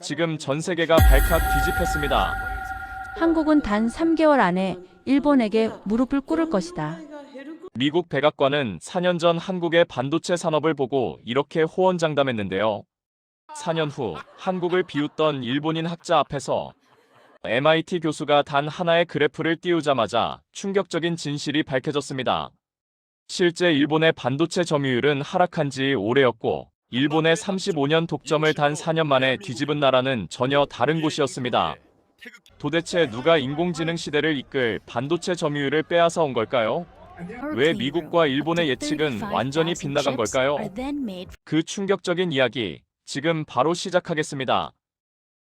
지금 전 세계가 발칵 뒤집혔습니다. 한국은 단 3개월 안에 일본에게 무릎을 꿇을 것이다. 미국 백악관은 4년 전 한국의 반도체 산업을 보고 이렇게 호언장담했는데요. 4년 후 한국을 비웃던 일본인 학자 앞에서 MIT 교수가 단 하나의 그래프를 띄우자마자 충격적인 진실이 밝혀졌습니다. 실제 일본의 반도체 점유율은 하락한 지 오래였고 일본의 35년 독점을 단 4년 만에 뒤집은 나라는 전혀 다른 곳이었습니다. 도대체 누가 인공지능 시대를 이끌 반도체 점유율을 빼앗아 온 걸까요? 왜 미국과 일본의 예측은 완전히 빗나간 걸까요? 그 충격적인 이야기 지금 바로 시작하겠습니다.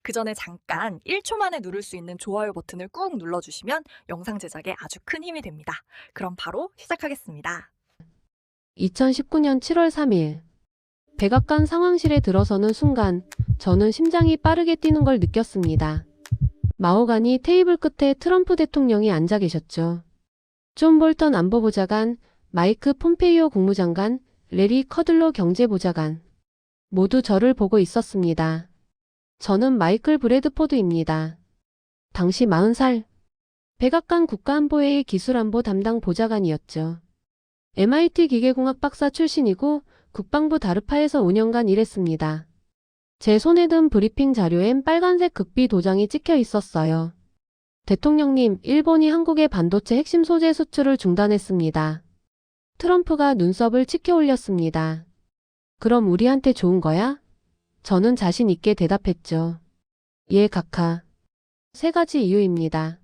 그 전에 잠깐 1초 만에 누를 수 있는 좋아요 버튼을 꾹 눌러주시면 영상 제작에 아주 큰 힘이 됩니다. 그럼 바로 시작하겠습니다. 2019년 7월 3일 백악관 상황실에 들어서는 순간 저는 심장이 빠르게 뛰는 걸 느꼈습니다. 마호가니 테이블 끝에 트럼프 대통령이 앉아 계셨죠. 존 볼턴 안보보좌관, 마이크 폼페이오 국무장관, 레리 커들로 경제보좌관 모두 저를 보고 있었습니다. 저는 마이클 브래드포드입니다. 당시 40살, 백악관 국가안보회의 기술안보 담당 보좌관이었죠. MIT 기계공학 박사 출신이고 국방부 다르파에서 5년간 일했습니다. 제 손에 든 브리핑 자료엔 빨간색 극비 도장이 찍혀 있었어요. 대통령님, 일본이 한국의 반도체 핵심 소재 수출을 중단했습니다. 트럼프가 눈썹을 치켜 올렸습니다. 그럼 우리한테 좋은 거야? 저는 자신 있게 대답했죠. 예, 각하. 3가지 이유입니다.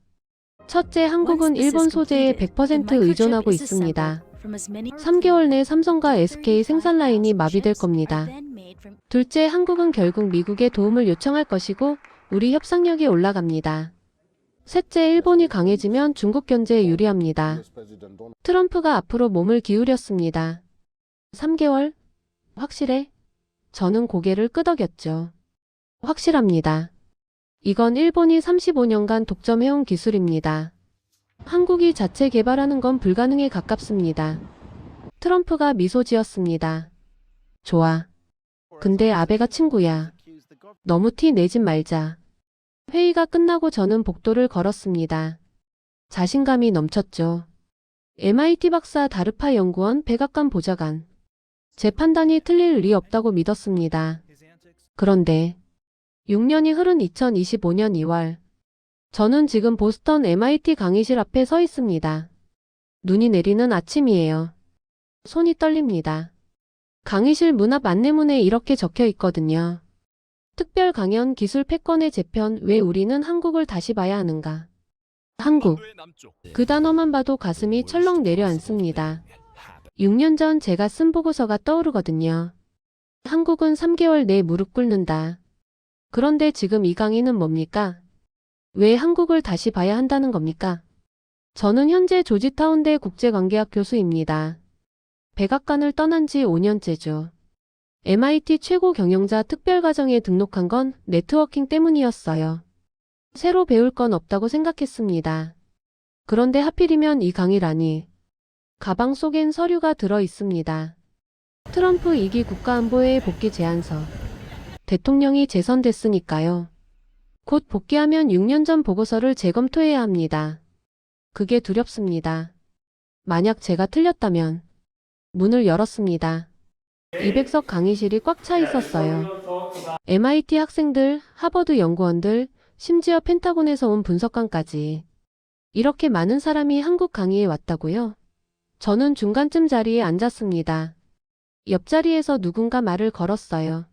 첫째, 한국은 일본 소재에 100% 의존하고 있습니다. 3개월 내 삼성과 SK 생산 라인이 마비될 겁니다. 둘째, 한국은 결국 미국의 도움을 요청할 것이고 우리 협상력이 올라갑니다. 셋째, 일본이 강해지면 중국 견제에 유리합니다. 트럼프가 앞으로 몸을 기울였습니다. 3개월? 확실해? 저는 고개를 끄덕였죠. 확실합니다. 이건 일본이 35년간 독점해온 기술입니다. 한국이 자체 개발하는 건 불가능에 가깝습니다. 트럼프가 미소 지었습니다. 좋아. 근데 아베가 친구야. 너무 티 내진 말자. 회의가 끝나고 저는 복도를 걸었습니다. 자신감이 넘쳤죠. MIT 박사, 다르파 연구원, 백악관 보좌관. 제 판단이 틀릴 일이 없다고 믿었습니다. 그런데 6년이 흐른 2025년 2월 저는 지금 보스턴 MIT 강의실 앞에 서 있습니다. 눈이 내리는 아침이에요. 손이 떨립니다. 강의실 문 앞 안내문에 이렇게 적혀 있거든요. 특별 강연 기술 패권의 재편, 왜 우리는 한국을 다시 봐야 하는가. 한국. 그 단어만 봐도 가슴이 철렁 내려앉습니다. 6년 전 제가 쓴 보고서가 떠오르거든요. 한국은 3개월 내에 무릎 꿇는다. 그런데 지금 이 강의는 뭡니까? 왜 한국을 다시 봐야 한다는 겁니까? 저는 현재 조지타운대 국제관계학 교수입니다. 백악관을 떠난 지 5년째죠. MIT 최고 경영자 특별과정에 등록한 건 네트워킹 때문이었어요. 새로 배울 건 없다고 생각했습니다. 그런데 하필이면 이 강의라니. 가방 속엔 서류가 들어 있습니다. 트럼프 2기 국가안보회의 복귀 제안서. 대통령이 재선됐으니까요. 곧 복귀하면 6년 전 보고서를 재검토해야 합니다. 그게 두렵습니다. 만약 제가 틀렸다면. 문을 열었습니다. 200석 강의실이 꽉 차 있었어요. MIT 학생들, 하버드 연구원들, 심지어 펜타곤에서 온 분석관까지. 이렇게 많은 사람이 한국 강의에 왔다고요? 저는 중간쯤 자리에 앉았습니다. 옆자리에서 누군가 말을 걸었어요.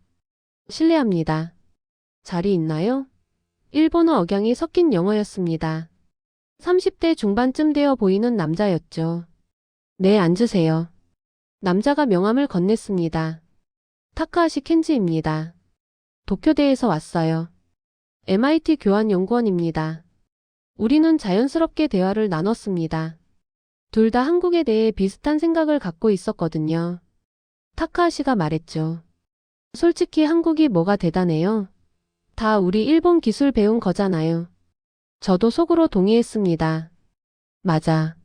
실례합니다. 자리 있나요? 일본어 억양이 섞인 영어였습니다. 30대 중반쯤 되어 보이는 남자였죠. 네, 앉으세요. 남자가 명함을 건넸습니다. 타카하시 켄지입니다. 도쿄대에서 왔어요. MIT 교환연구원입니다. 우리는 자연스럽게 대화를 나눴습니다. 둘 다 한국에 대해 비슷한 생각을 갖고 있었거든요. 타카하시가 말했죠. 솔직히 한국이 뭐가 대단해요? 다 우리 일본 기술 배운 거잖아요. 저도 속으로 동의했습니다. 맞아.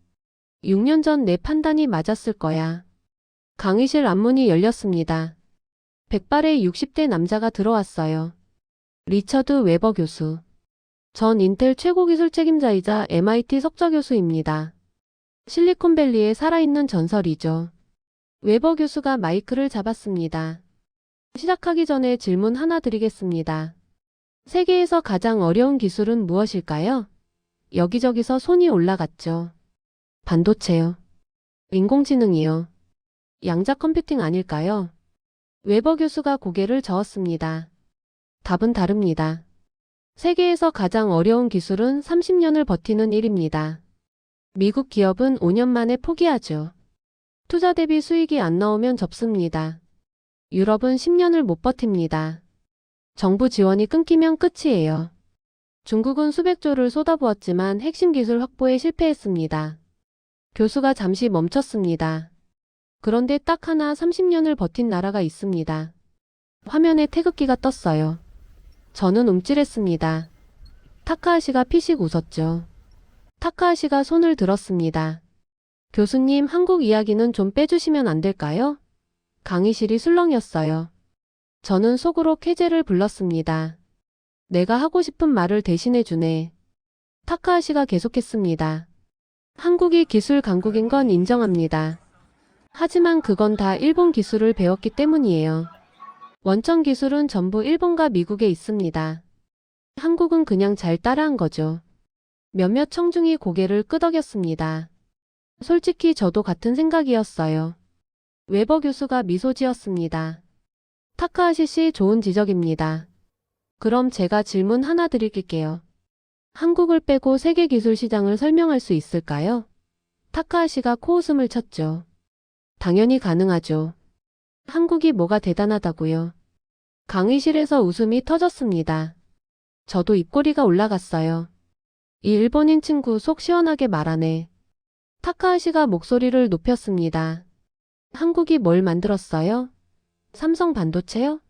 6년 전 내 판단이 맞았을 거야. 강의실 앞문이 열렸습니다. 백발의 60대 남자가 들어왔어요. 리처드 웨버 교수. 전 인텔 최고 기술 책임자이자 MIT 석좌 교수입니다. 실리콘밸리의 살아있는 전설이죠. 웨버 교수가 마이크를 잡았습니다. 시작하기 전에 질문 하나 드리겠습니다. 세계에서 가장 어려운 기술은 무엇일까요? 여기저기서 손이 올라갔죠. 반도체요. 인공지능이요. 양자 컴퓨팅 아닐까요? 웨버 교수가 고개를 저었습니다. 답은 다릅니다. 세계에서 가장 어려운 기술은 30년을 버티는 일입니다. 미국 기업은 5년 만에 포기하죠. 투자 대비 수익이 안 나오면 접습니다. 유럽은 10년을 못 버팁니다. 정부 지원이 끊기면 끝이에요. 중국은 수백조를 쏟아부었지만 핵심 기술 확보에 실패했습니다. 교수가 잠시 멈췄습니다. 그런데 딱 하나 30년을 버틴 나라가 있습니다. 화면에 태극기가 떴어요. 저는 움찔했습니다. 타카하시가 피식 웃었죠. 타카하시가 손을 들었습니다. 교수님, 한국 이야기는 좀 빼주시면 안 될까요? 강의실이 술렁였어요. 저는 속으로 쾌재를 불렀습니다. 내가 하고 싶은 말을 대신해주네. 타카하시가 계속했습니다. 한국이 기술 강국인 건 인정합니다. 하지만 그건 다 일본 기술을 배웠기 때문이에요. 원천 기술은 전부 일본과 미국에 있습니다. 한국은 그냥 잘 따라한 거죠. 몇몇 청중이 고개를 끄덕였습니다. 솔직히 저도 같은 생각이었어요. 웨버 교수가 미소 지었습니다. 타카하시 씨, 좋은 지적입니다. 그럼 제가 질문 하나 드릴게요. 한국을 빼고 세계 기술 시장을 설명할 수 있을까요? 타카하시가 코웃음을 쳤죠. 당연히 가능하죠. 한국이 뭐가 대단하다고요? 강의실에서 웃음이 터졌습니다. 저도 입꼬리가 올라갔어요. 이 일본인 친구 속 시원하게 말하네. 타카하시가 목소리를 높였습니다. 한국이 뭘 만들었어요? 삼성 반도체요?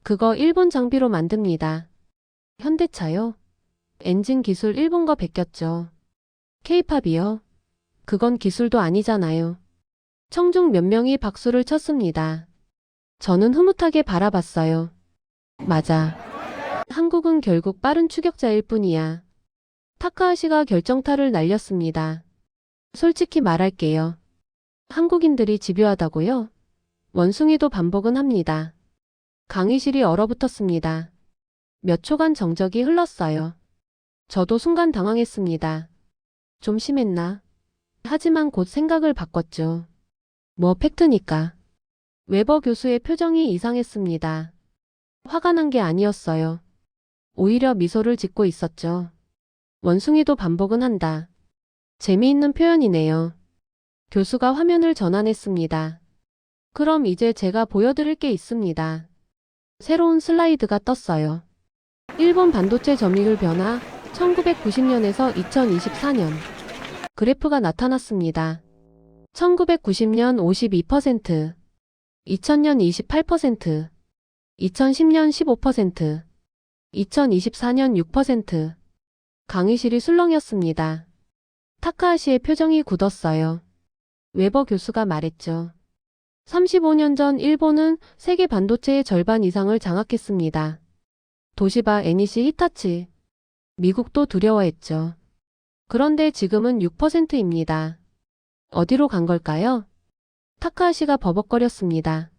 그거 일본 장비로 만듭니다. 현대차요? 엔진 기술 일본 거 베꼈죠. K-팝이요? 그건 기술도 아니잖아요. 청중 몇 명이 박수를 쳤습니다. 저는 흐뭇하게 바라봤어요. 맞아. 한국은 결국 빠른 추격자일 뿐이야. 타카하시가 결정타를 날렸습니다. 솔직히 말할게요. 한국인들이 집요하다고요? 원숭이도 반복은 합니다. 강의실이 얼어붙었습니다. 몇 초간 정적이 흘렀어요. 저도 순간 당황했습니다. 좀 심했나? 하지만 곧 생각을 바꿨죠. 뭐 팩트니까. 웨버 교수의 표정이 이상했습니다. 화가 난 게 아니었어요. 오히려 미소를 짓고 있었죠. 원숭이도 반복은 한다. 재미있는 표현이네요. 교수가 화면을 전환했습니다. 그럼 이제 제가 보여드릴 게 있습니다. 새로운 슬라이드가 떴어요. 일본 반도체 점유율 변화 1990년에서 2024년. 그래프가 나타났습니다. 1990년 52%, 2000년 28%, 2010년 15%, 2024년 6%. 강의실이 술렁였습니다. 타카하시의 표정이 굳었어요. 웨버 교수가 말했죠. 35년 전 일본은 세계 반도체의 절반 이상을 장악했습니다. 도시바, 애니시, 히타치. 미국도 두려워했죠. 그런데 지금은 6%입니다. 어디로 간 걸까요? 타카하시가 버벅거렸습니다.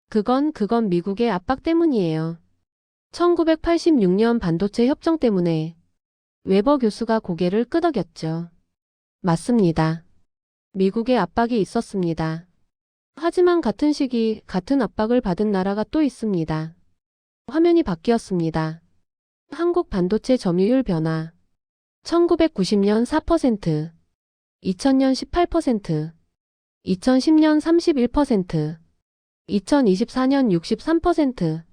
그건 미국의 압박 때문이에요. 1986년 반도체 협정 때문에. 웨버 교수가 고개를 끄덕였죠. 맞습니다. 미국의 압박이 있었습니다. 하지만 같은 시기 같은 압박을 받은 나라가 또 있습니다. 화면이 바뀌었습니다. 한국 반도체 점유율 변화. 1990년 4%, 2000년 18%, 2010년 31%, 2024년 63%.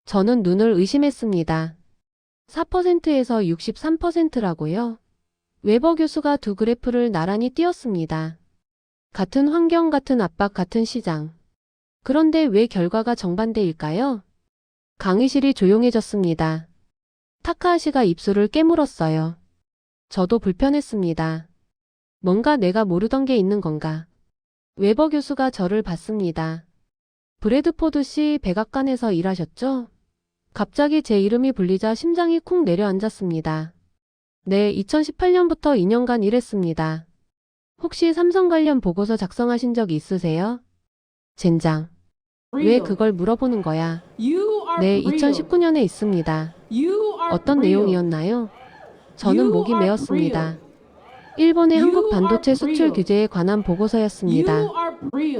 저는 눈을 의심했습니다. 4%에서 63%라고요? 웨버 교수가 두 그래프를 나란히 띄웠습니다. 같은 환경, 같은 압박, 같은 시장. 그런데 왜 결과가 정반대일까요? 강의실이 조용해졌습니다. 타카하시가 입술을 깨물었어요. 저도 불편했습니다. 뭔가 내가 모르던 게 있는 건가? 웨버 교수가 저를 봤습니다. 브래드포드 씨 백악관에서 일하셨죠? 갑자기 제 이름이 불리자 심장이 쿵 내려앉았습니다. 네, 2018년부터 2년간 일했습니다. 혹시 삼성 관련 보고서 작성하신 적 있으세요? 젠장. 왜 그걸 물어보는 거야? 네, 2019년에 있습니다. 어떤 내용이었나요? 저는 목이 메었습니다. 일본의 한국 반도체 수출 규제에 관한 보고서였습니다.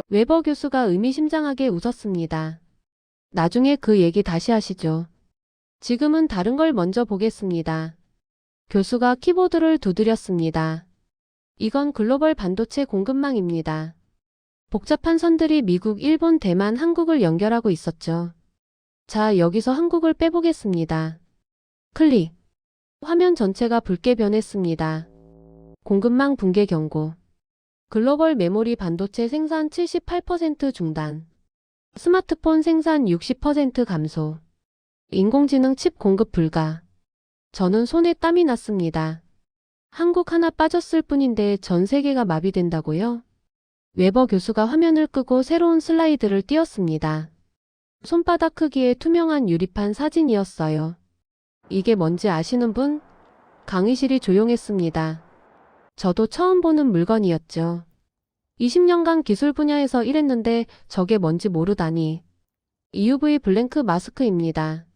웨버 교수가 의미심장하게 웃었습니다. 나중에 그 얘기 다시 하시죠. 지금은 다른 걸 먼저 보겠습니다. 교수가 키보드를 두드렸습니다. 이건 글로벌 반도체 공급망입니다. 복잡한 선들이 미국, 일본, 대만, 한국을 연결하고 있었죠. 자, 여기서 한국을 빼보겠습니다. 클릭. 화면 전체가 붉게 변했습니다. 공급망 붕괴 경고. 글로벌 메모리 반도체 생산 78% 중단. 스마트폰 생산 60% 감소. 인공지능 칩 공급 불가. 저는 손에 땀이 났습니다. 한국 하나 빠졌을 뿐인데 전 세계가 마비된다고요? 웨버 교수가 화면을 끄고 새로운 슬라이드를 띄웠습니다. 손바닥 크기의 투명한 유리판 사진이었어요. 이게 뭔지 아시는 분? 강의실이 조용했습니다. 저도 처음 보는 물건이었죠. 20년간 기술 분야에서 일했는데 저게 뭔지 모르다니. EUV 블랭크 마스크입니다.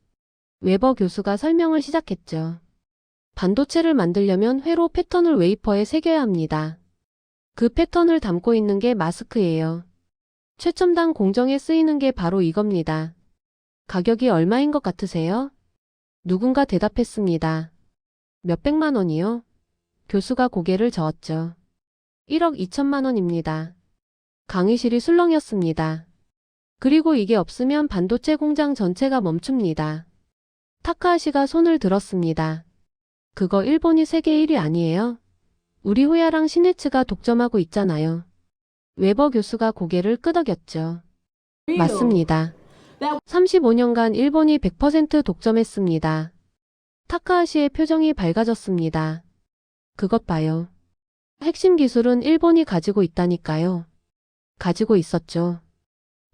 웨버 교수가 설명을 시작했죠. 반도체를 만들려면 회로 패턴을 웨이퍼에 새겨야 합니다. 그 패턴을 담고 있는 게 마스크예요. 최첨단 공정에 쓰이는 게 바로 이겁니다. 가격이 얼마인 것 같으세요? 누군가 대답했습니다. 몇백만 원이요? 교수가 고개를 저었죠. 1억 2천만 원입니다. 강의실이 술렁였습니다. 그리고 이게 없으면 반도체 공장 전체가 멈춥니다. 타카하시가 손을 들었습니다. 그거 일본이 세계 1위 아니에요? 우리 호야랑 시네츠가 독점하고 있잖아요. 웨버 교수가 고개를 끄덕였죠. 맞습니다. 35년간 일본이 100% 독점했습니다. 타카하시의 표정이 밝아졌습니다. 그것 봐요. 핵심 기술은 일본이 가지고 있다니까요. 가지고 있었죠.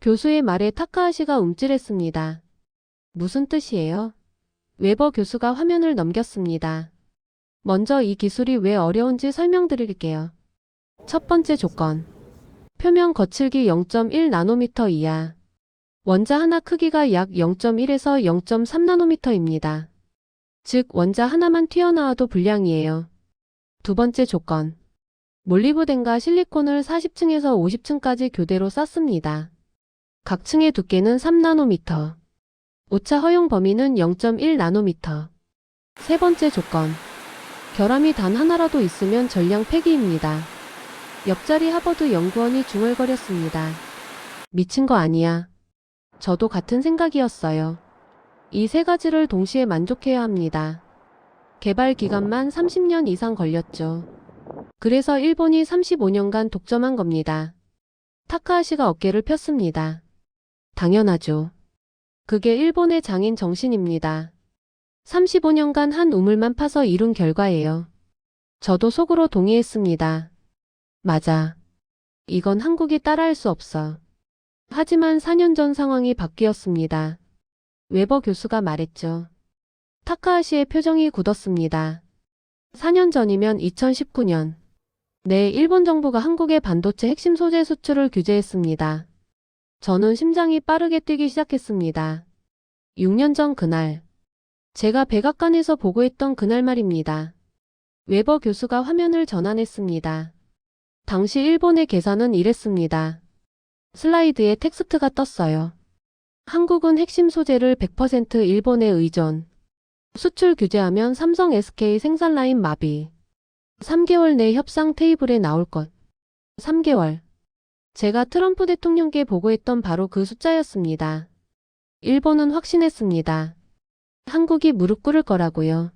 교수의 말에 타카하시가 움찔했습니다. 무슨 뜻이에요? 웨버 교수가 화면을 넘겼습니다. 먼저 이 기술이 왜 어려운지 설명드릴게요. 첫 번째 조건. 표면 거칠기 0.1나노미터 이하. 원자 하나 크기가 약 0.1에서 0.3나노미터입니다. 즉 원자 하나만 튀어나와도 불량이에요. 두 번째 조건. 몰리브덴과 실리콘을 40층에서 50층까지 교대로 쌓습니다. 각 층의 두께는 3나노미터. 오차 허용 범위는 0.1나노미터. 세 번째 조건. 결함이 단 하나라도 있으면 전량 폐기입니다. 옆자리 하버드 연구원이 중얼거렸습니다. 미친 거 아니야. 저도 같은 생각이었어요. 이 세 가지를 동시에 만족해야 합니다. 개발 기간만 30년 이상 걸렸죠. 그래서 일본이 35년간 독점한 겁니다. 타카하시가 어깨를 폈습니다. 당연하죠. 그게 일본의 장인 정신입니다. 35년간 한 우물만 파서 이룬 결과예요. 저도 속으로 동의했습니다. 맞아. 이건 한국이 따라할 수 없어. 하지만 4년 전 상황이 바뀌었습니다. 웨버 교수가 말했죠. 타카하시의 표정이 굳었습니다. 4년 전이면 2019년. 네, 일본 정부가 한국의 반도체 핵심 소재 수출을 규제했습니다. 저는 심장이 빠르게 뛰기 시작했습니다. 6년 전 그날. 제가 백악관에서 보고했던 그날 말입니다. 웨버 교수가 화면을 전환했습니다. 당시 일본의 계산은 이랬습니다. 슬라이드에 텍스트가 떴어요. 한국은 핵심 소재를 100% 일본에 의존. 수출 규제하면 삼성 SK 생산 라인 마비. 3개월 내 협상 테이블에 나올 것. 3개월. 제가 트럼프 대통령께 보고했던 바로 그 숫자였습니다. 일본은 확신했습니다. 한국이 무릎 꿇을 거라고요.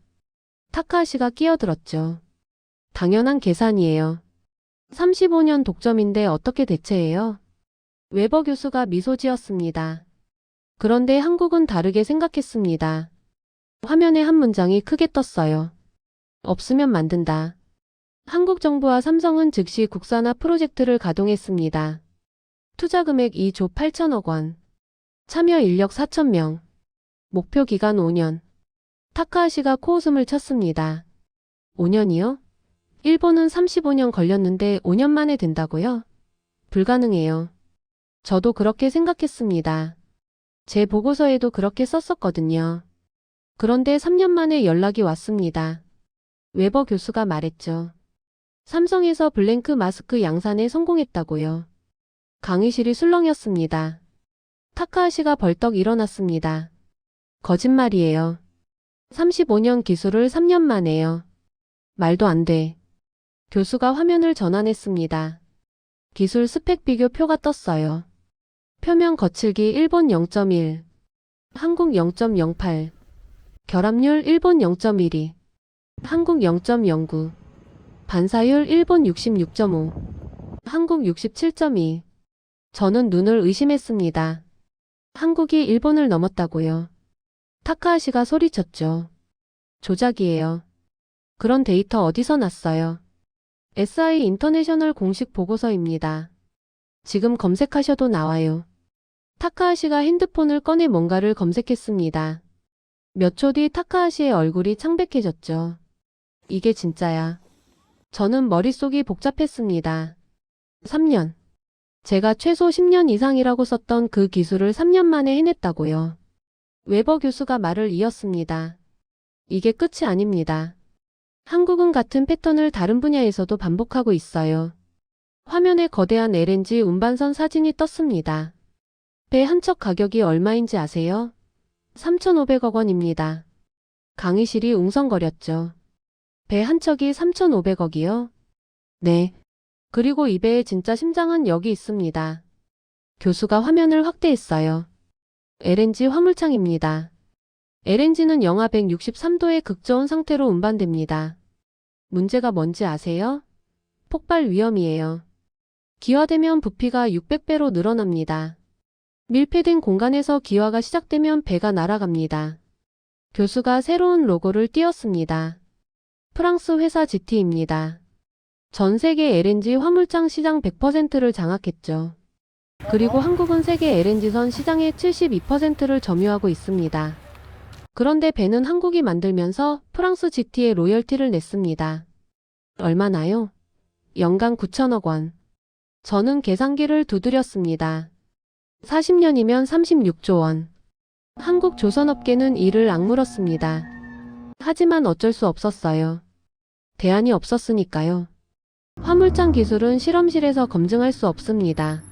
타카하시가 끼어들었죠. 당연한 계산이에요. 35년 독점인데 어떻게 대체해요? 웨버 교수가 미소 지었습니다. 그런데 한국은 다르게 생각했습니다. 화면에 한 문장이 크게 떴어요. 없으면 만든다. 한국 정부와 삼성은 즉시 국산화 프로젝트를 가동했습니다. 투자 금액 2조 8천억 원. 참여 인력 4,000명. 목표 기간 5년. 타카하시가 코웃음을 쳤습니다. 5년이요? 일본은 35년 걸렸는데 5년 만에 된다고요? 불가능해요. 저도 그렇게 생각했습니다. 제 보고서에도 그렇게 썼었거든요. 그런데 3년 만에 연락이 왔습니다. 웨버 교수가 말했죠. 삼성에서 블랭크 마스크 양산에 성공했다고요. 강의실이 술렁였습니다. 타카하시가 벌떡 일어났습니다. 거짓말이에요. 35년 기술을 3년 만에요. 말도 안 돼. 교수가 화면을 전환했습니다. 기술 스펙 비교 표가 떴어요. 표면 거칠기 일본 0.1, 한국 0.08, 결합률 일본 0.12, 한국 0.09, 반사율 일본 66.5, 한국 67.2. 저는 눈을 의심했습니다. 한국이 일본을 넘었다고요. 타카하시가 소리쳤죠. 조작이에요. 그런 데이터 어디서 났어요? SI 인터내셔널 공식 보고서입니다. 지금 검색하셔도 나와요. 타카하시가 핸드폰을 꺼내 뭔가를 검색했습니다. 몇 초 뒤 타카하시의 얼굴이 창백해졌죠. 이게 진짜야. 저는 머릿속이 복잡했습니다. 3년. 제가 최소 10년 이상이라고 썼던 그 기술을 3년 만에 해냈다고요. 웨버 교수가 말을 이었습니다. 이게 끝이 아닙니다. 한국은 같은 패턴을 다른 분야에서도 반복하고 있어요. 화면에 거대한 LNG 운반선 사진이 떴습니다. 배 한 척 가격이 얼마인지 아세요? 3,500억 원입니다. 강의실이 웅성거렸죠. 배 한 척이 3,500억이요? 네. 그리고 이 배의 진짜 심장은 여기 있습니다. 교수가 화면을 확대했어요. LNG 화물창입니다. LNG는 영하 163도의 극저온 상태로 운반됩니다. 문제가 뭔지 아세요? 폭발 위험이에요. 기화되면 부피가 600배로 늘어납니다. 밀폐된 공간에서 기화가 시작되면 배가 날아갑니다. 교수가 새로운 로고를 띄웠습니다. 프랑스 회사 GT입니다. 전 세계 LNG 화물창 시장 100%를 장악했죠. 그리고 한국은 세계 LNG선 시장의 72%를 점유하고 있습니다. 그런데 배는 한국이 만들면서 프랑스 GT에 로열티를 냈습니다. 얼마나요? 연간 9천억 원. 저는 계산기를 두드렸습니다. 40년이면 36조 원. 한국 조선업계는 이를 악물었습니다. 하지만 어쩔 수 없었어요. 대안이 없었으니까요. 화물창 기술은 실험실에서 검증할 수 없습니다.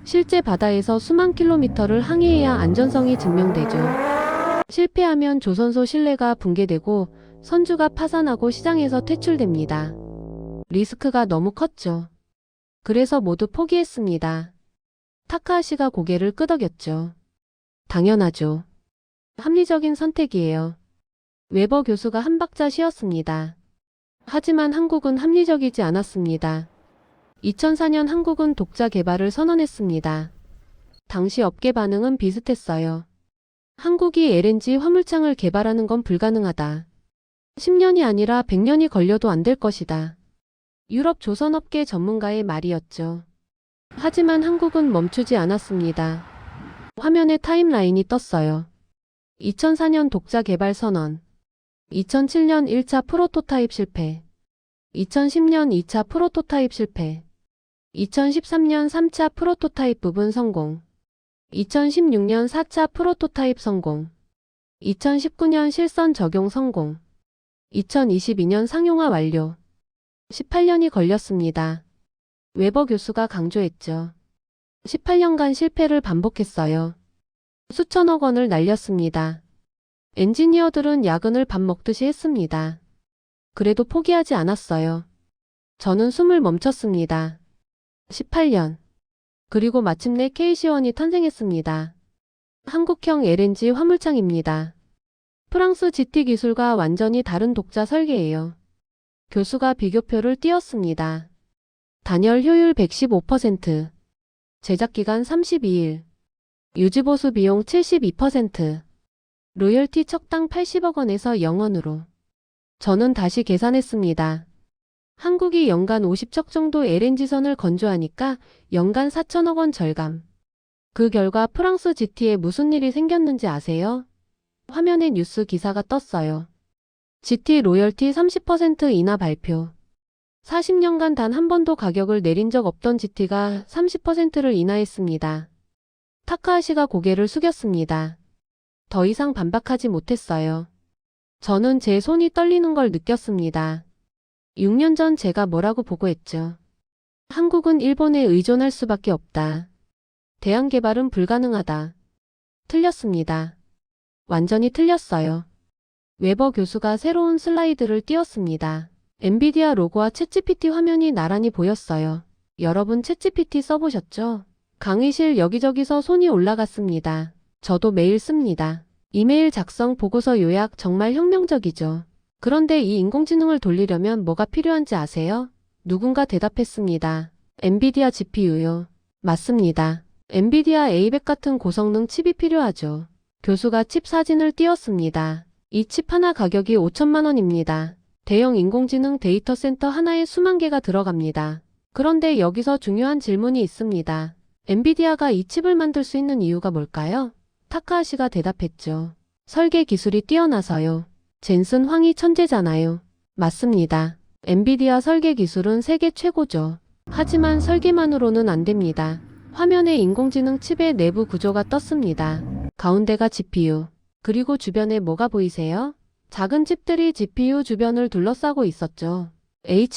실제 바다에서 수만 킬로미터를 항해해야 안전성이 증명되죠. 실패하면 조선소 신뢰가 붕괴되고 선주가 파산하고 시장에서 퇴출됩니다. 리스크가 너무 컸죠. 그래서 모두 포기했습니다. 타카하시가 고개를 끄덕였죠. 당연하죠. 합리적인 선택이에요. 웨버 교수가 한 박자 쉬었습니다. 하지만 한국은 합리적이지 않았습니다. 2004년 한국은 독자 개발을 선언했습니다. 당시 업계 반응은 비슷했어요. 한국이 LNG 화물창을 개발하는 건 불가능하다. 10년이 아니라 100년이 걸려도 안 될 것이다. 유럽 조선업계 전문가의 말이었죠. 하지만 한국은 멈추지 않았습니다. 화면에 타임라인이 떴어요. 2004년 독자 개발 선언, 2007년 1차 프로토타입 실패, 2010년 2차 프로토타입 실패, 2013년 3차 프로토타입 부분 성공, 2016년 4차 프로토타입 성공, 2019년 실선 적용 성공, 2022년 상용화 완료. 18년이 걸렸습니다. 웨버 교수가 강조했죠. 18년간 실패를 반복했어요. 수천억 원을 날렸습니다. 엔지니어들은 야근을 밥 먹듯이 했습니다. 그래도 포기하지 않았어요. 저는 숨을 멈췄습니다. 18년. 그리고 마침내 KC1이 탄생했습니다. 한국형 LNG 화물창입니다. 프랑스 GT 기술과 완전히 다른 독자 설계예요. 교수가 비교표를 띄웠습니다. 단열 효율 115%, 제작기간 32일, 유지보수 비용 72%, 로열티 척당 80억 원에서 0원으로. 저는 다시 계산했습니다. 한국이 연간 50척 정도 LNG선을 건조하니까 연간 4천억 원 절감. 그 결과 프랑스 GT에 무슨 일이 생겼는지 아세요? 화면에 뉴스 기사가 떴어요. GT 로열티 30% 인하 발표. 40년간 단 한 번도 가격을 내린 적 없던 GT가 30%를 인하했습니다. 타카하시가 고개를 숙였습니다. 더 이상 반박하지 못했어요. 저는 제 손이 떨리는 걸 느꼈습니다. 6년 전 제가 뭐라고 보고했죠. 한국은 일본에 의존할 수밖에 없다. 대안 개발은 불가능하다. 틀렸습니다. 완전히 틀렸어요. 웨버 교수가 새로운 슬라이드를 띄웠습니다. 엔비디아 로고와 챗GPT 화면이 나란히 보였어요. 여러분 챗GPT 써보셨죠? 강의실 여기저기서 손이 올라갔습니다. 저도 매일 씁니다. 이메일 작성, 보고서 요약 정말 혁명적이죠. 그런데 이 인공지능을 돌리려면 뭐가 필요한지 아세요? 누군가 대답했습니다. 엔비디아 GPU요. 맞습니다. 엔비디아 A100 같은 고성능 칩이 필요하죠. 교수가 칩 사진을 띄웠습니다. 이 칩 하나 가격이 5천만 원입니다. 대형 인공지능 데이터 센터 하나에 수만 개가 들어갑니다. 그런데 여기서 중요한 질문이 있습니다. 엔비디아가 이 칩을 만들 수 있는 이유가 뭘까요? 타카하시가 대답했죠. 설계 기술이 뛰어나서요. 젠슨 황이 천재잖아요. 맞습니다. 엔비디아 설계 기술은 세계 최고죠. 하지만 설계만으로는 안 됩니다. 화면에 인공지능 칩의 내부 구조가 떴습니다. 가운데가 GPU. 그리고 주변에 뭐가 보이세요? 작은 칩들이 GPU 주변을 둘러싸고 있었죠.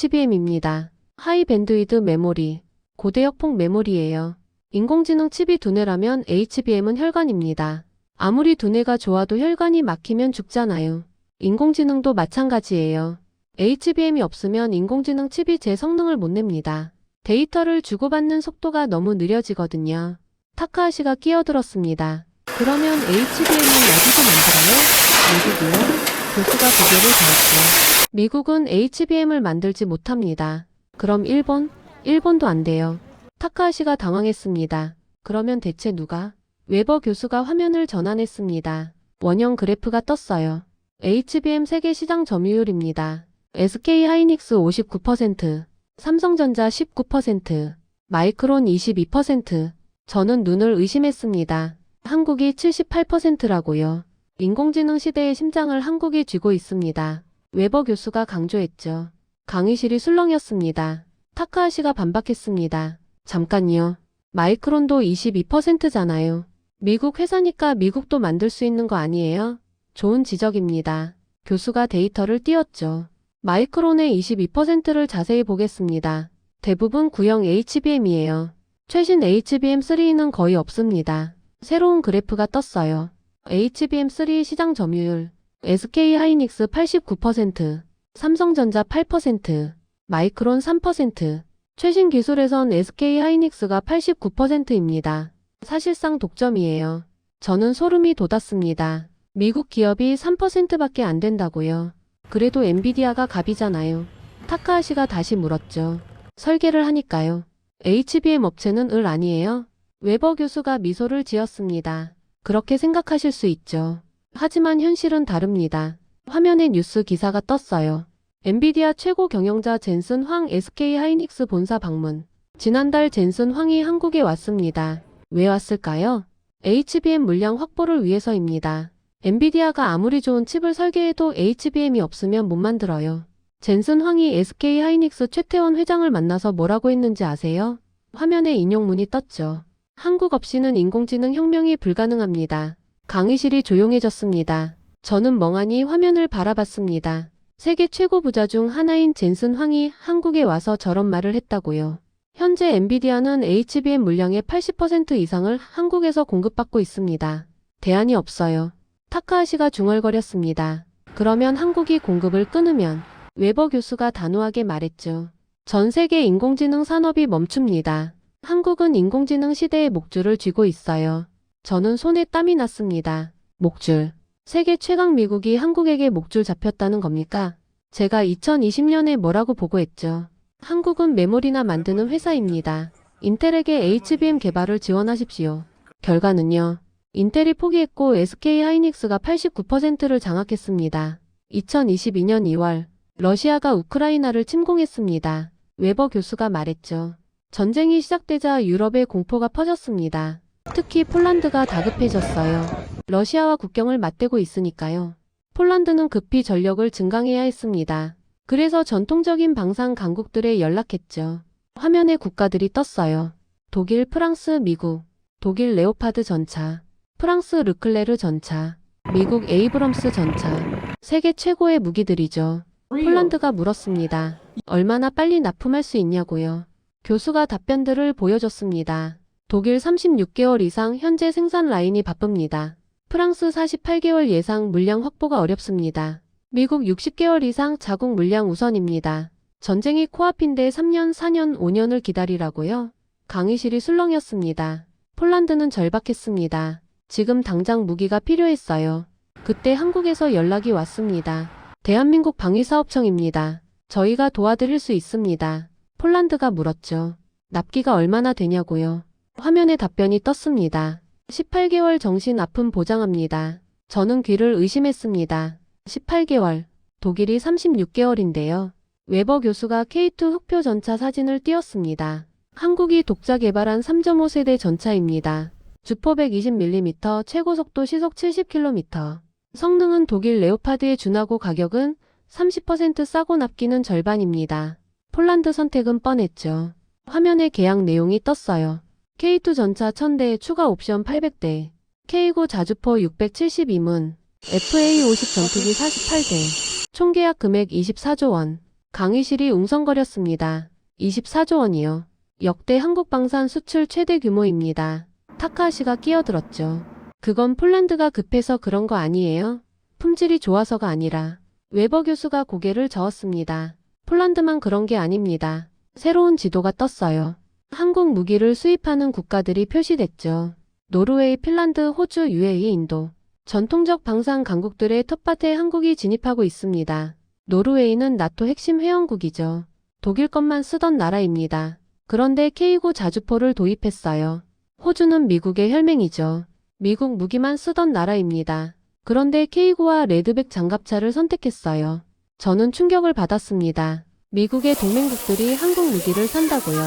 HBM입니다. 하이 밴드위드 메모리. 고대역폭 메모리예요. 인공지능 칩이 두뇌라면 HBM은 혈관입니다. 아무리 두뇌가 좋아도 혈관이 막히면 죽잖아요. 인공지능도 마찬가지예요. HBM이 없으면 인공지능 칩이 제 성능을 못 냅니다. 데이터를 주고받는 속도가 너무 느려지거든요. 타카하시가 끼어들었습니다. 그러면 HBM은 어디서 만들어요? 미국이요? 교수가 고개를 저었죠. 미국은 HBM을 만들지 못합니다. 그럼 일본? 일본도 안 돼요. 타카하시가 당황했습니다. 그러면 대체 누가? 웨버 교수가 화면을 전환했습니다. 원형 그래프가 떴어요. HBM 세계 시장 점유율입니다. SK 하이닉스 59%, 삼성전자 19%, 마이크론 22%. 저는 눈을 의심했습니다. 한국이 78%라고요. 인공지능 시대의 심장을 한국이 쥐고 있습니다. 웨버 교수가 강조했죠. 강의실이 술렁였습니다. 타카하시가 반박했습니다. 잠깐요. 마이크론도 22%잖아요. 미국 회사니까 미국도 만들 수 있는 거 아니에요? 좋은 지적입니다. 교수가 데이터를 띄웠죠. 마이크론의 22%를 자세히 보겠습니다. 대부분 구형 HBM이에요. 최신 HBM3는 거의 없습니다. 새로운 그래프가 떴어요. HBM3 시장 점유율. SK 하이닉스 89%, 삼성전자 8%, 마이크론 3%. 최신 기술에선 SK 하이닉스가 89%입니다. 사실상 독점이에요. 저는 소름이 돋았습니다. 미국 기업이 3%밖에 안 된다고요. 그래도 엔비디아가 갑이잖아요. 타카하시가 다시 물었죠. 설계를 하니까요. HBM 업체는 을 아니에요? 웨버 교수가 미소를 지었습니다. 그렇게 생각하실 수 있죠. 하지만 현실은 다릅니다. 화면에 뉴스 기사가 떴어요. 엔비디아 최고 경영자 젠슨 황 SK 하이닉스 본사 방문. 지난달 젠슨 황이 한국에 왔습니다. 왜 왔을까요? HBM 물량 확보를 위해서입니다. 엔비디아가 아무리 좋은 칩을 설계해도 HBM이 없으면 못 만들어요. 젠슨 황이 SK 하이닉스 최태원 회장을 만나서 뭐라고 했는지 아세요? 화면에 인용문이 떴죠. 한국 없이는 인공지능 혁명이 불가능합니다. 강의실이 조용해졌습니다. 저는 멍하니 화면을 바라봤습니다. 세계 최고 부자 중 하나인 젠슨 황이 한국에 와서 저런 말을 했다고요. 현재 엔비디아는 HBM 물량의 80% 이상을 한국에서 공급받고 있습니다. 대안이 없어요. 타카하시가 중얼거렸습니다. 그러면 한국이 공급을 끊으면? 웨버 교수가 단호하게 말했죠. 전 세계 인공지능 산업이 멈춥니다. 한국은 인공지능 시대의 목줄을 쥐고 있어요. 저는 손에 땀이 났습니다. 목줄. 세계 최강 미국이 한국에게 목줄 잡혔다는 겁니까? 제가 2020년에 뭐라고 보고했죠. 한국은 메모리나 만드는 회사입니다. 인텔에게 HBM 개발을 지원하십시오. 결과는요. 인텔이 포기했고 SK 하이닉스가 89%를 장악했습니다. 2022년 2월 러시아가 우크라이나를 침공했습니다. 웨버 교수가 말했죠. 전쟁이 시작되자 유럽에 공포가 퍼졌습니다. 특히 폴란드가 다급해졌어요. 러시아와 국경을 맞대고 있으니까요. 폴란드는 급히 전력을 증강해야 했습니다. 그래서 전통적인 방산 강국들에 연락했죠. 화면에 국가들이 떴어요. 독일, 프랑스, 미국. 독일 레오파드 전차, 프랑스 르클레르 전차, 미국 에이브럼스 전차. 세계 최고의 무기들이죠. 폴란드가 물었습니다. 얼마나 빨리 납품할 수 있냐고요. 교수가 답변들을 보여줬습니다. 독일 36개월 이상 현재 생산 라인이 바쁩니다. 프랑스 48개월 예상 물량 확보가 어렵습니다. 미국 60개월 이상 자국 물량 우선입니다. 전쟁이 코앞인데 3년, 4년, 5년을 기다리라고요? 강의실이 술렁였습니다. 폴란드는 절박했습니다. 지금 당장 무기가 필요했어요. 그때 한국에서 연락이 왔습니다. 대한민국 방위사업청입니다. 저희가 도와드릴 수 있습니다. 폴란드가 물었죠. 납기가 얼마나 되냐고요. 화면에 답변이 떴습니다. 18개월 정신 아픔 보장합니다. 저는 귀를 의심했습니다. 18개월. 독일이 36개월인데요. 웨버 교수가 K2 흑표 전차 사진을 띄웠습니다. 한국이 독자 개발한 3.5세대 전차입니다. 주포 120mm, 최고속도 시속 70km. 성능은 독일 레오파드에 준하고 가격은 30% 싸고 납기는 절반입니다. 폴란드 선택은 뻔했죠. 화면에 계약 내용이 떴어요. K2 전차 1000대 추가 옵션 800대, K9 자주포 672문, FA50 전투기 48대, 총계약 금액 24조 원. 강의실이 웅성거렸습니다. 24조 원이요. 역대 한국 방산 수출 최대 규모입니다. 타카하시가 끼어들었죠. 그건 폴란드가 급해서 그런 거 아니에요? 품질이 좋아서가 아니라. 웨버 교수가 고개를 저었습니다. 폴란드만 그런 게 아닙니다. 새로운 지도가 떴어요. 한국 무기를 수입하는 국가들이 표시됐죠. 노르웨이, 핀란드, 호주, UAE, 인도. 전통적 방산 강국들의 텃밭에 한국이 진입하고 있습니다. 노르웨이는 나토 핵심 회원국이죠. 독일 것만 쓰던 나라입니다. 그런데 K9 자주포를 도입했어요. 호주는 미국의 혈맹이죠. 미국 무기만 쓰던 나라입니다. 그런데 K9와 레드백 장갑차를 선택했어요. 저는 충격을 받았습니다. 미국의 동맹국들이 한국 무기를 산다고요.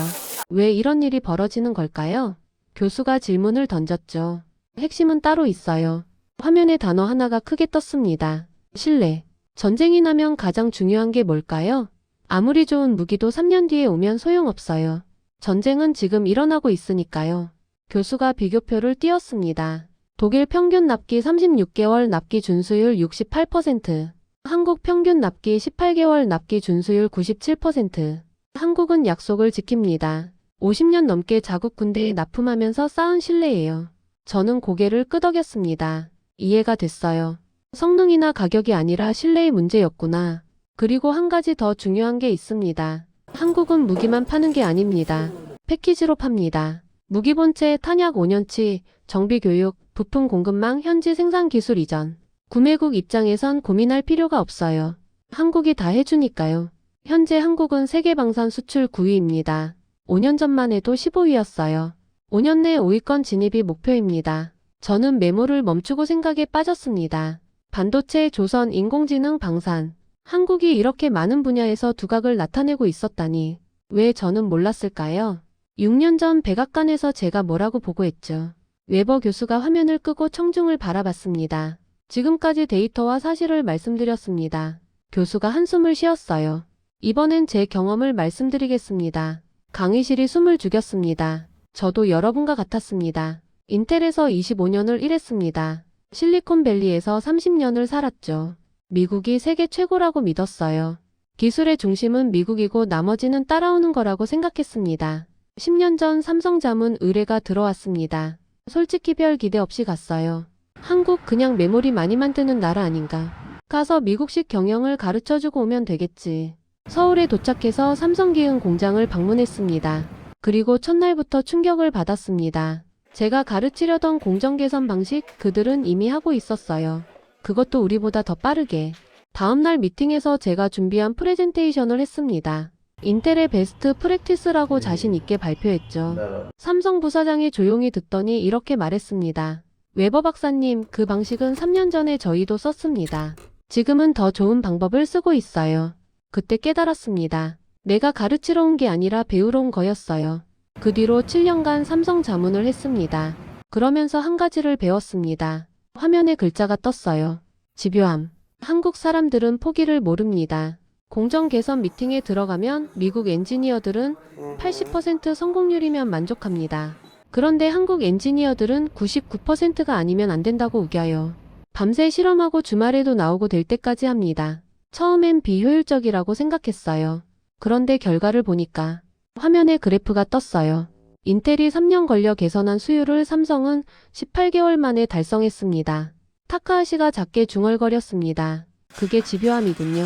왜 이런 일이 벌어지는 걸까요? 교수가 질문을 던졌죠. 핵심은 따로 있어요. 화면에 단어 하나가 크게 떴습니다. 신뢰. 전쟁이 나면 가장 중요한 게 뭘까요? 아무리 좋은 무기도 3년 뒤에 오면 소용없어요. 전쟁은 지금 일어나고 있으니까요. 교수가 비교표를 띄웠습니다. 독일 평균 납기 36개월 납기 준수율 68%, 한국 평균 납기 18개월 납기 준수율 97%. 한국은 약속을 지킵니다. 50년 넘게 자국 군대에 납품하면서 쌓은 신뢰예요. 저는 고개를 끄덕였습니다. 이해가 됐어요. 성능이나 가격이 아니라 신뢰의 문제였구나. 그리고 한 가지 더 중요한 게 있습니다. 한국은 무기만 파는 게 아닙니다. 패키지로 팝니다. 무기 본체, 탄약 5년치, 정비 교육, 부품 공급망, 현지 생산 기술 이전. 구매국 입장에선 고민할 필요가 없어요. 한국이 다 해주니까요. 현재 한국은 세계 방산 수출 9위입니다. 5년 전만 해도 15위였어요. 5년 내 5위권 진입이 목표입니다. 저는 메모를 멈추고 생각에 빠졌습니다. 반도체, 조선, 인공지능, 방산. 한국이 이렇게 많은 분야에서 두각을 나타내고 있었다니. 왜 저는 몰랐을까요? 6년 전 백악관에서 제가 뭐라고 보고했죠. 웨버 교수가 화면을 끄고 청중을 바라봤습니다. 지금까지 데이터와 사실을 말씀드렸습니다. 교수가 한숨을 쉬었어요. 이번엔 제 경험을 말씀드리겠습니다. 강의실이 숨을 죽였습니다. 저도 여러분과 같았습니다. 인텔에서 25년을 일했습니다. 실리콘밸리에서 30년을 살았죠. 미국이 세계 최고라고 믿었어요. 기술의 중심은 미국이고 나머지는 따라오는 거라고 생각했습니다. 10년 전 삼성자문 의뢰가 들어왔습니다. 솔직히 별 기대 없이 갔어요. 한국 그냥 메모리 많이 만드는 나라 아닌가. 가서 미국식 경영을 가르쳐주고 오면 되겠지. 서울에 도착해서 삼성기흥 공장을 방문했습니다. 그리고 첫날부터 충격을 받았습니다. 제가 가르치려던 공정 개선 방식 그들은 이미 하고 있었어요. 그것도 우리보다 더 빠르게. 다음날 미팅에서 제가 준비한 프레젠테이션을 했습니다. 인텔의 베스트 프랙티스라고 자신 있게 발표했죠. 삼성 부사장이 조용히 듣더니 이렇게 말했습니다. 웨버 박사님, 그 방식은 3년 전에 저희도 썼습니다. 지금은 더 좋은 방법을 쓰고 있어요. 그때 깨달았습니다. 내가 가르치러 온 게 아니라 배우러 온 거였어요. 그 뒤로 7년간 삼성 자문을 했습니다. 그러면서 한 가지를 배웠습니다. 화면에 글자가 떴어요. 집요함. 한국 사람들은 포기를 모릅니다. 공정 개선 미팅에 들어가면 미국 엔지니어들은 80% 성공률이면 만족합니다. 그런데 한국 엔지니어들은 99%가 아니면 안 된다고 우겨요. 밤새 실험하고 주말에도 나오고 될 때까지 합니다. 처음엔 비효율적이라고 생각했어요. 그런데 결과를 보니까 화면에 그래프가 떴어요. 인텔이 3년 걸려 개선한 수율을 삼성은 18개월 만에 달성했습니다. 타카하시가 작게 중얼거렸습니다. 그게 집요함이군요.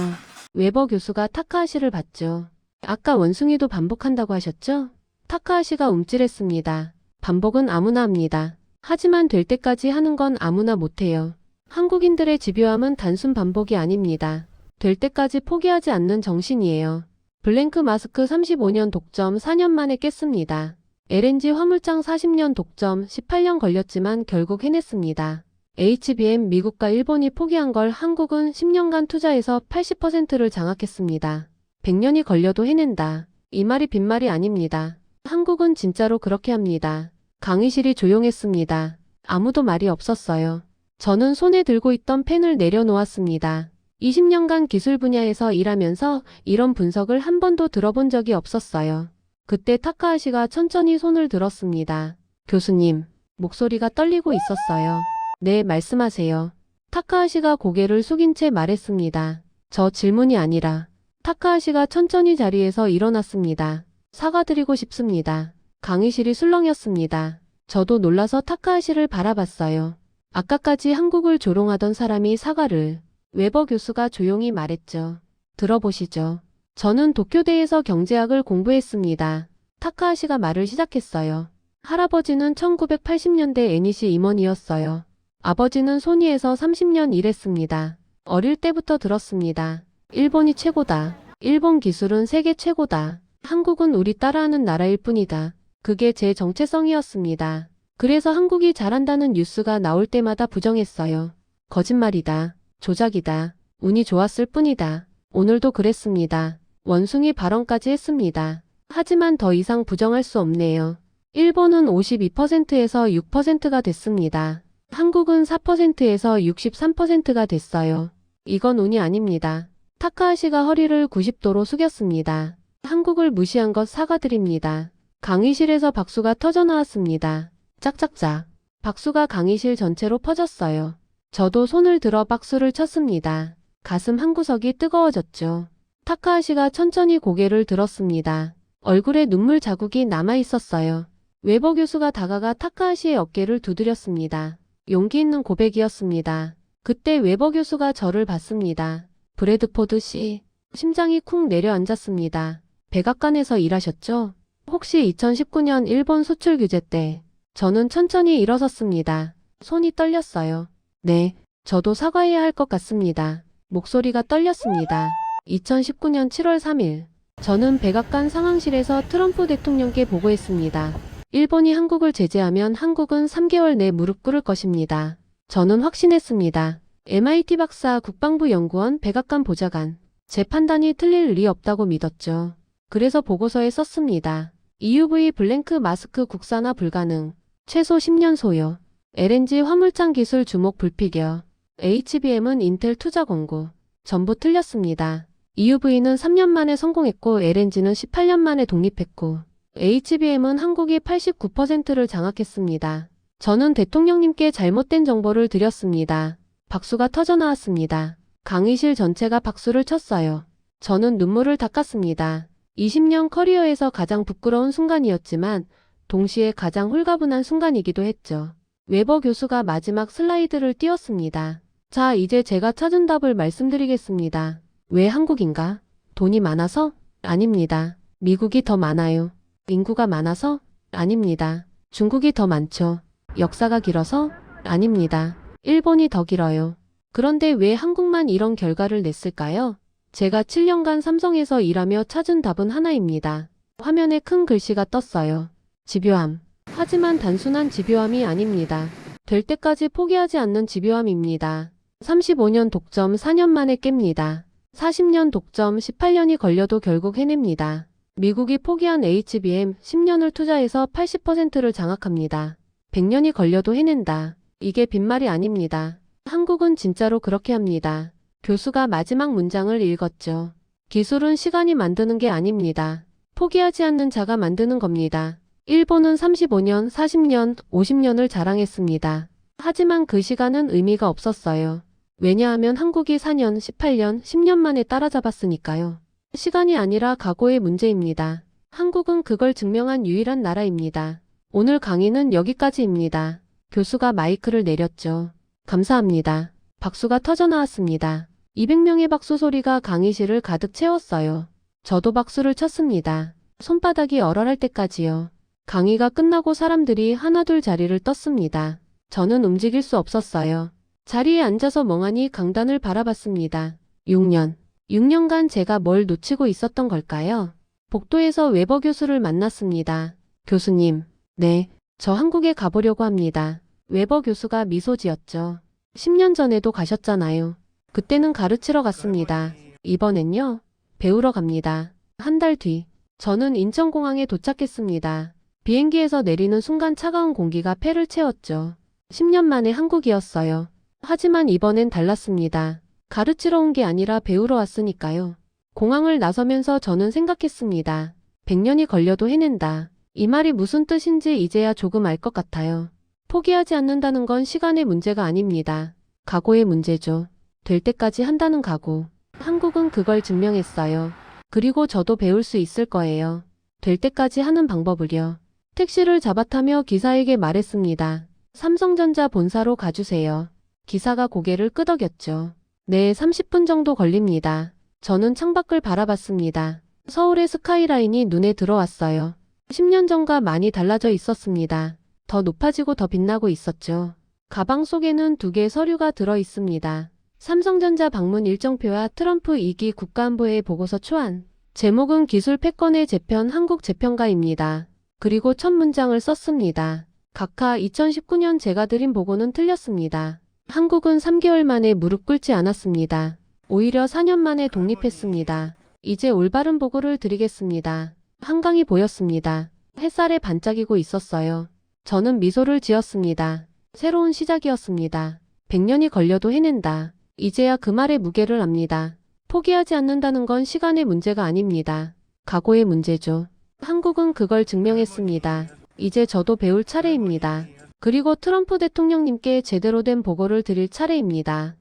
웨버 교수가 타카하시를 봤죠. 아까 원숭이도 반복한다고 하셨죠? 타카하시가 움찔했습니다. 반복은 아무나 합니다. 하지만 될 때까지 하는 건 아무나 못해요. 한국인들의 집요함은 단순 반복이 아닙니다. 될 때까지 포기하지 않는 정신이에요. 블랭크 마스크 35년 독점 4년 만에 깼습니다. LNG 화물장 40년 독점 18년 걸렸지만 결국 해냈습니다. HBM 미국과 일본이 포기한 걸 한국은 10년간 투자해서 80%를 장악했습니다. 100년이 걸려도 해낸다. 이 말이 빈말이 아닙니다. 한국은 진짜로 그렇게 합니다. 강의실이 조용했습니다. 아무도 말이 없었어요. 저는 손에 들고 있던 펜을 내려놓았습니다. 20년간 기술 분야에서 일하면서 이런 분석을 한 번도 들어본 적이 없었어요. 그때 타카하시가 천천히 손을 들었습니다. 교수님, 목소리가 떨리고 있었어요. 네, 말씀하세요. 타카하시가 고개를 숙인 채 말했습니다. 저 질문이 아니라. 타카하시가 천천히 자리에서 일어났습니다. 사과드리고 싶습니다. 강의실이 술렁였습니다. 저도 놀라서 타카하시를 바라봤어요. 아까까지 한국을 조롱하던 사람이 사과를. 웨버 교수가 조용히 말했죠. 들어보시죠. 저는 도쿄대에서 경제학을 공부했습니다. 타카하시가 말을 시작했어요. 할아버지는 1980년대 애니시 임원이었어요. 아버지는 소니에서 30년 일했습니다. 어릴 때부터 들었습니다. 일본이 최고다. 일본 기술은 세계 최고다. 한국은 우리 따라하는 나라일 뿐이다. 그게 제 정체성이었습니다. 그래서 한국이 잘한다는 뉴스가 나올 때마다 부정했어요. 거짓말이다. 조작이다. 운이 좋았을 뿐이다. 오늘도 그랬습니다. 원숭이 발언까지 했습니다. 하지만 더 이상 부정할 수 없네요. 일본은 52%에서 6%가 됐습니다. 한국은 4%에서 63%가 됐어요. 이건 운이 아닙니다. 타카하시가 허리를 90도로 숙였습니다. 한국을 무시한 것 사과드립니다. 강의실에서 박수가 터져나왔습니다. 짝짝짝. 박수가 강의실 전체로 퍼졌어요. 저도 손을 들어 박수를 쳤습니다. 가슴 한구석이 뜨거워졌죠. 타카하시가 천천히 고개를 들었습니다. 얼굴에 눈물 자국이 남아 있었어요. 웨버 교수가 다가가 타카하시의 어깨를 두드렸습니다. 용기 있는 고백이었습니다. 그때 웨버 교수가 저를 봤습니다. 브래드포드 씨. 심장이 쿵 내려앉았습니다. 백악관에서 일하셨죠? 혹시 2019년 일본 수출 규제 때? 저는 천천히 일어섰습니다. 손이 떨렸어요. 네, 저도 사과해야 할 것 같습니다. 목소리가 떨렸습니다. 2019년 7월 3일. 저는 백악관 상황실에서 트럼프 대통령께 보고했습니다. 일본이 한국을 제재하면 한국은 3개월 내 무릎 꿇을 것입니다. 저는 확신했습니다. MIT 박사 국방부 연구원 백악관 보좌관. 제 판단이 틀릴 리 없다고 믿었죠. 그래서 보고서에 썼습니다. EUV 블랭크 마스크 국산화 불가능. 최소 10년 소요. LNG 화물장 기술 주목 불필요. HBM은 인텔 투자 권고. 전부 틀렸습니다. EUV는 3년 만에 성공했고 LNG는 18년 만에 독립했고 HBM은 한국이 89%를 장악했습니다. 저는 대통령님께 잘못된 정보를 드렸습니다. 박수가 터져나왔습니다. 강의실 전체가 박수를 쳤어요. 저는 눈물을 닦았습니다. 20년 커리어에서 가장 부끄러운 순간이었지만 동시에 가장 홀가분한 순간이기도 했죠. 웨버 교수가 마지막 슬라이드를 띄웠습니다. 자, 이제 제가 찾은 답을 말씀드리겠습니다. 왜 한국인가? 돈이 많아서? 아닙니다. 미국이 더 많아요. 인구가 많아서? 아닙니다. 중국이 더 많죠. 역사가 길어서? 아닙니다. 일본이 더 길어요. 그런데 왜 한국만 이런 결과를 냈을까요? 제가 7년간 삼성에서 일하며 찾은 답은 하나입니다. 화면에 큰 글씨가 떴어요. 집요함. 하지만 단순한 집요함이 아닙니다. 될 때까지 포기하지 않는 집요함입니다. 35년 독점 4년 만에 깹니다. 40년 독점 18년이 걸려도 결국 해냅니다. 미국이 포기한 HBM 10년을 투자해서 80%를 장악합니다. 100년이 걸려도 해낸다. 이게 빈말이 아닙니다. 한국은 진짜로 그렇게 합니다. 교수가 마지막 문장을 읽었죠. 기술은 시간이 만드는 게 아닙니다. 포기하지 않는 자가 만드는 겁니다. 일본은 35년, 40년, 50년을 자랑했습니다. 하지만 그 시간은 의미가 없었어요. 왜냐하면 한국이 4년, 18년, 10년 만에 따라잡았으니까요. 시간이 아니라 각오의 문제입니다. 한국은 그걸 증명한 유일한 나라입니다. 오늘 강의는 여기까지입니다. 교수가 마이크를 내렸죠. 감사합니다. 박수가 터져나왔습니다. 200명의 박수 소리가 강의실을 가득 채웠어요. 저도 박수를 쳤습니다. 손바닥이 얼얼할 때까지요. 강의가 끝나고 사람들이 하나둘 자리를 떴습니다. 저는 움직일 수 없었어요. 자리에 앉아서 멍하니 강단을 바라봤습니다. 6년간 제가 뭘 놓치고 있었던 걸까요? 복도에서 웨버 교수를 만났습니다. 교수님, 네, 저 한국에 가보려고 합니다. 웨버 교수가 미소 지었죠. 10년 전에도 가셨잖아요. 그때는 가르치러 갔습니다. 이번엔요? 배우러 갑니다. 한 달 뒤, 저는 인천공항에 도착했습니다. 비행기에서 내리는 순간 차가운 공기가 폐를 채웠죠. 10년 만에 한국이었어요. 하지만 이번엔 달랐습니다. 가르치러 온 게 아니라 배우러 왔으니까요. 공항을 나서면서 저는 생각했습니다. 100년이 걸려도 해낸다. 이 말이 무슨 뜻인지 이제야 조금 알 것 같아요. 포기하지 않는다는 건 시간의 문제가 아닙니다. 각오의 문제죠. 될 때까지 한다는 각오. 한국은 그걸 증명했어요. 그리고 저도 배울 수 있을 거예요. 될 때까지 하는 방법을요. 택시를 잡아타며 기사에게 말했습니다. 삼성전자 본사로 가주세요. 기사가 고개를 끄덕였죠. 네, 30분 정도 걸립니다. 저는 창밖을 바라봤습니다. 서울의 스카이라인이 눈에 들어왔어요. 10년 전과 많이 달라져 있었습니다. 더 높아지고 더 빛나고 있었죠. 가방 속에는 2개의 서류가 들어 있습니다. 삼성전자 방문 일정표와 트럼프 2기 국가안보회의 보고서 초안. 제목은 기술 패권의 재편 한국 재평가입니다. 그리고 첫 문장을 썼습니다. 각하 2019년 제가 드린 보고는 틀렸습니다. 한국은 3개월 만에 무릎 꿇지 않았습니다. 오히려 4년 만에 독립했습니다. 이제 올바른 보고를 드리겠습니다. 한강이 보였습니다. 햇살에 반짝이고 있었어요. 저는 미소를 지었습니다. 새로운 시작이었습니다. 100년이 걸려도 해낸다. 이제야 그 말의 무게를 압니다. 포기하지 않는다는 건 시간의 문제가 아닙니다. 각오의 문제죠. 한국은 그걸 증명했습니다. 이제 저도 배울 차례입니다. 그리고 트럼프 대통령님께 제대로 된 보고를 드릴 차례입니다.